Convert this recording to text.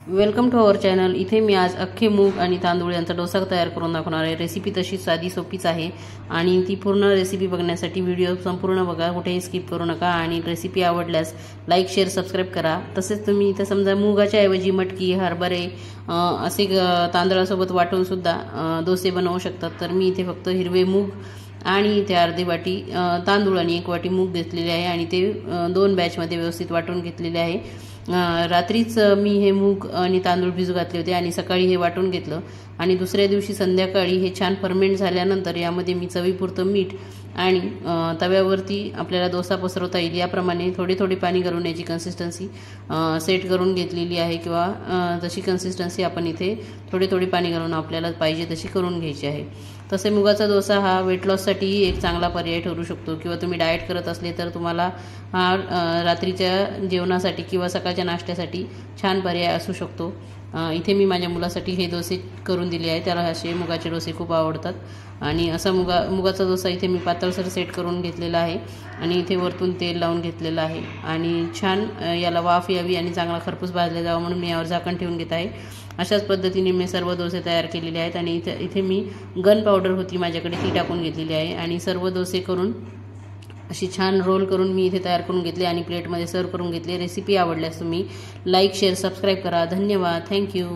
Welcome to our channel. इथे मी आज अख्खे मूग आणि तांदूळ यांचा डोसा तयार करून दाखवणार आहे। रेसिपी तशी साधी सोपीच आहे आणि ती पूर्ण रेसिपी बघण्यासाठी व्हिडिओ संपूर्ण बघा, कुठेही स्किप करू नका आणि रेसिपी आवडल्यास लाईक शेअर सबस्क्राइब करा। तसेच तुम्ही इथे समजा मुगाच्या ऐवजी मटकी हरभरे असे तांदळासोबत वाटून सुद्धा डोसे बनवू शकतात। तर मी इथे फक्त हिरवे मूग आणि इथे अर्धी वाटी तांदूळ आणि 1 वाटी मूग घेतलेले आहे आणि ते 2 बॅचमध्ये व्यवस्थित वाटून घेतलेले आहे। रात्रीच मी हे मूग आणि तांदूळ भिजू घातले होते आणि सकाळी हे वाटून घेतलं आणि दुसऱ्या दिवशी संध्याकाळी हे छान फर्मेंट झाल्यानंतर यामध्ये मी चवीपुरतं मीठ आणि तव्यावरती आपल्याला डोसा पसरवता येईल याप्रमाणे थोडे थोडे पाणी घालून याची कन्सिस्टन्सी सेट करून घेतलेली आहे किंवा जशी कन्सिस्टन्सी आपण इथे थोडे थोडे पाणी घालून आपल्याला पाहिजे तशी करून घ्यायची आहे। तसे मुगाचा डोसा हा वेट लॉससाठीही एक चांगला पर्याय ठरू शकतो किंवा तुम्ही डाएट करत असले तर तुम्हाला हा रात्रीच्या जेवणासाठी किंवा सकाळच्या नाश्त्यासाठी छान पर्याय असू शकतो। इथे मी माझ्या मुलासाठी हे डोसे करून दिले आहे, त्याला असे मुगाचे डोसे खूप आवडतात आणि असा मुगाचा डोसा इथे मी पातळसर सेट करून घेतलेला आहे आणि इथे वरतून तेल लावून घेतलेलं आहे आणि छान याला वाफ यावी आणि चांगला खरपूस भाजला जावा म्हणून मी यावर झाकण ठेवून घेत आहे। अशाच पद्धतीने मी सर्व डोसे तयार केलेले आहेत आणि इथे मी गन पावडर होती माझ्याकडे ती टाकून घेतलेली आहे आणि सर्व डोसे करून अशी छान रोल करून मी इथे तयार करून घेतले आणि प्लेटमध्ये सर्व करून घेतले। रेसिपी आवडल्यास तुम्ही लाईक शेअर सबस्क्राइब करा। धन्यवाद, थँक्यू।